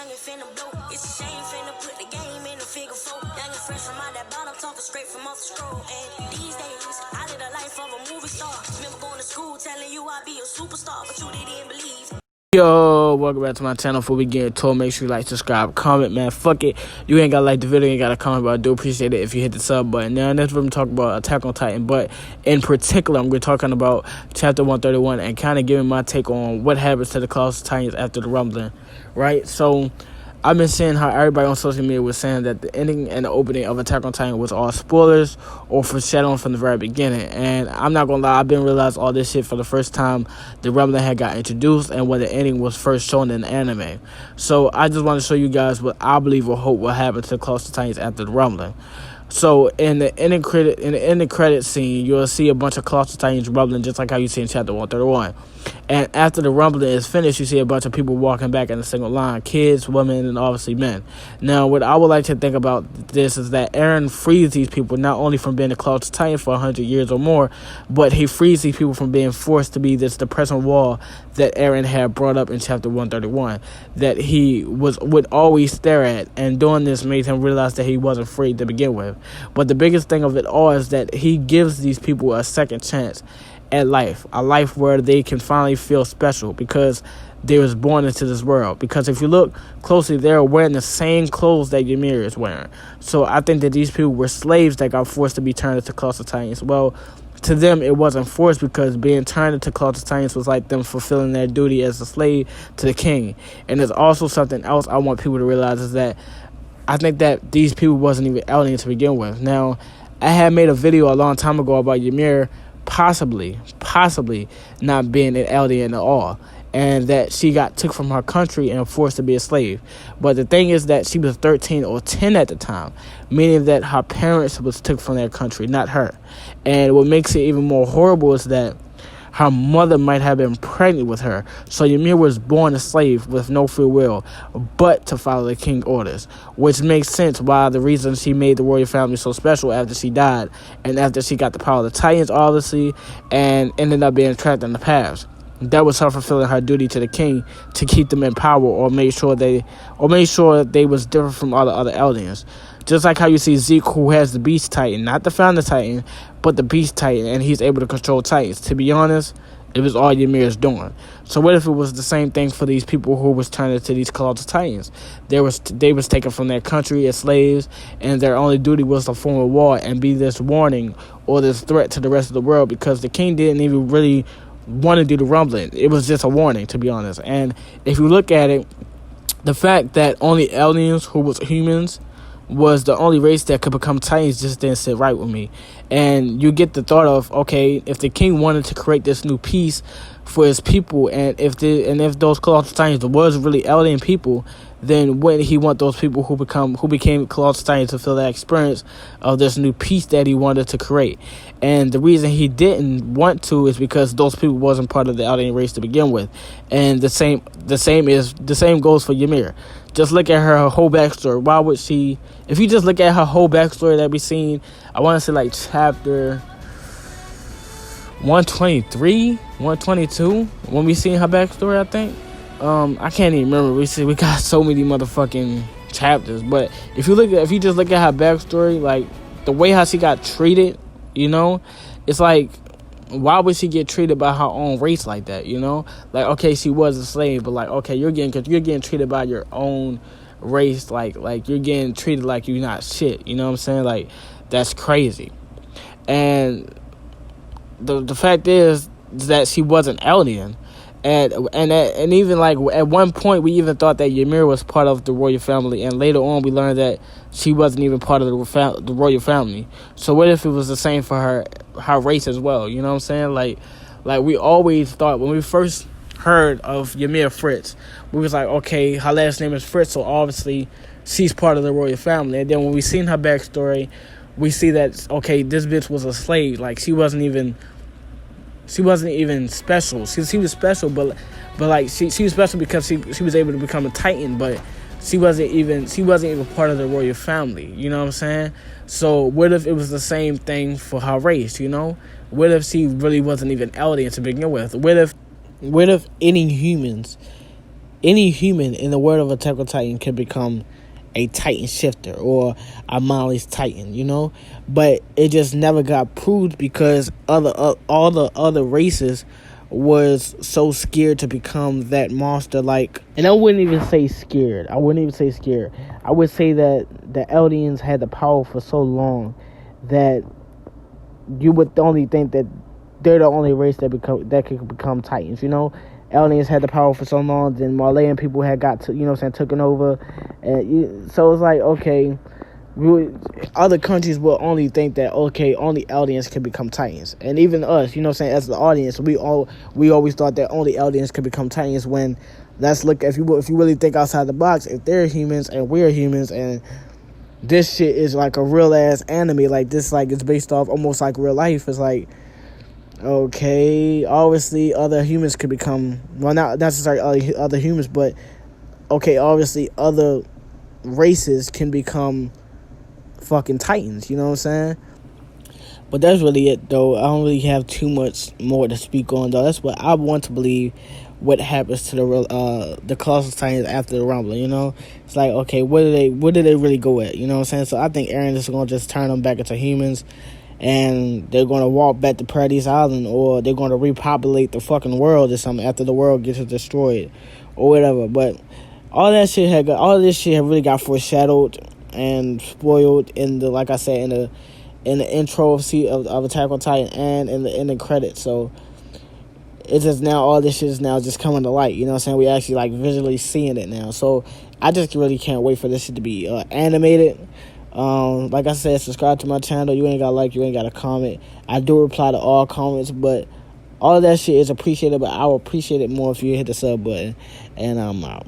ain't finna blow. It's a shame finna put the game in the figure four. Young and fresh from out that bottom, talking straight from off the stroll. And these days, I live the life of a movie star. Remember going to school telling you I'd be a superstar, but you didn't believe. Yo, welcome back to my channel. Before we get into it, make sure you like, subscribe, comment, man. Fuck it. You ain't gotta like the video, you ain't gotta comment, but I do appreciate it if you hit the sub button. Now, next we're gonna talk about Attack on Titan, but in particular, I'm gonna be talking about chapter 131 and kind of giving my take on what happens to the Colossal Titans after the rumbling, right? So, I've been seeing how everybody on social media was saying that the ending and the opening of Attack on Titan was all spoilers or foreshadowing from the very beginning. And I'm not gonna lie, I've been realizing all this shit for the first time the rumbling had got introduced and when the ending was first shown in the anime. So I just want to show you guys what I believe or hope will happen to the Colossal Titans after the rumbling. So in the ending credit scene, you'll see a bunch of Colossal Titans rumbling just like how you see in chapter 131. And after the rumbling is finished, you see a bunch of people walking back in a single line, kids, women, and obviously men. Now, what I would like to think about this is that Eren frees these people not only from being a Colossal Titan for 100 years or more, but he frees these people from being forced to be this depressing wall that Eren had brought up in chapter 131, that he would always stare at, and doing this made him realize that he wasn't free to begin with. But the biggest thing of it all is that he gives these people a second chance at life, a life where they can finally feel special because they was born into this world. Because if you look closely, they're wearing the same clothes that Ymir is wearing. So I think that these people were slaves that got forced to be turned into Colossal Titans. Well, to them, it wasn't forced because being turned into Colossal Titans was like them fulfilling their duty as a slave to the king. And there's also something else I want people to realize is that I think that these people wasn't even aliens to begin with. Now, I had made a video a long time ago about Ymir possibly not being an alien at all, and that she got took from her country and forced to be a slave. But the thing is that she was 13 or 10 at the time, meaning that her parents was took from their country, not her. And what makes it even more horrible is that her mother might have been pregnant with her. So Ymir was born a slave with no free will, but to follow the king's orders, which makes sense why the reason she made the royal family so special after she died and after she got the power of the Titans, obviously, and ended up being trapped in the past. That was her fulfilling her duty to the king to keep them in power or make sure they was different from all the other aliens. Just like how you see Zeke, who has the Beast Titan, not the Founder Titan, but the Beast Titan, and he's able to control Titans. To be honest, it was all Ymir's doing. So what if it was the same thing for these people who was turned into these Colossal Titans? They was taken from their country as slaves, and their only duty was to form a war and be this warning or this threat to the rest of the world, because the king didn't even really want to do the rumbling. It was just a warning, to be honest. And if you look at it, the fact that only aliens who was humans was the only race that could become Titans just didn't sit right with me. And you get the thought of, okay, if the king wanted to create this new peace for his people, and if those Colossal Titans was really alien people, then wouldn't he want those people who became Colossal Titans to feel that experience of this new peace that he wanted to create? And the reason he didn't want to is because those people wasn't part of the alien race to begin with. And the same goes for Ymir. Just look at her whole backstory. Why would she? If you just look at her whole backstory that we seen, I want to say like chapter 123, 122, when we seen her backstory, I think. I can't even remember. We got so many motherfucking chapters. But if you just look at her backstory, like the way how she got treated, you know, it's like, why would she get treated by her own race like that, you know? Like, okay, she was a slave, but like, okay, you're getting treated by your own race, like you're getting treated like you're not shit, you know what I'm saying? Like, that's crazy. And the fact is that she was an alien. And even like at one point we even thought that Ymir was part of the royal family, and later on we learned that she wasn't even part of the royal family. So what if it was the same for her race as well? You know what I'm saying? Like we always thought when we first heard of Ymir Fritz, we was like, okay, her last name is Fritz, so obviously she's part of the royal family. And then when we seen her backstory, we see that, okay, this bitch was a slave. Like she wasn't even special. She was special, but like she was special because she was able to become a Titan, but she wasn't even part of the royal family. You know what I'm saying? So what if it was the same thing for her race? You know, what if she really wasn't even alien to begin with? What if any humans any human in the world of Attack on Titan can become a Titan shifter or a Molly's Titan, you know? But it just never got proved because all the other races was so scared to become that monster. Like, and I wouldn't even say scared. I would say that the Eldians had the power for so long that you would only think that they're the only race that could become Titans, you know? Aliens had the power for so long, then Marleyan people had got to, taken over. And so it's like, okay, other countries will only think that, okay, only aliens can become Titans. And even us, as the audience, we always thought that only aliens could become Titans, when let's look, if you really think outside the box, if they're humans and we're humans and this shit is like a real ass anime, like this, like it's based off almost like real life, it's like, okay, obviously other humans could become, well, not necessarily other humans, but okay, obviously other races can become fucking Titans, you know what I'm saying? But that's really it, though. I don't really have too much more to speak on, though. That's what I want to believe what happens to the Colossal Titans after the Rumble, It's like, okay, where did they really go at, you know what I'm saying? So I think Eren is going to just turn them back into humans, and they're going to walk back to Paradise Island, or they're going to repopulate the fucking world or something after the world gets destroyed or whatever. But all this shit had really got foreshadowed and spoiled in the, like I said, in the intro of Attack on Titan and in the credits. So it's just now, all this shit is now just coming to light, you know what I'm saying? We actually like visually seeing it now. So I just really can't wait for this shit to be animated. Like I said, subscribe to my channel. You ain't gotta like, you ain't gotta comment. I do reply to all comments, but all of that shit is appreciated, but I would appreciate it more if you hit the sub button. And I'm out.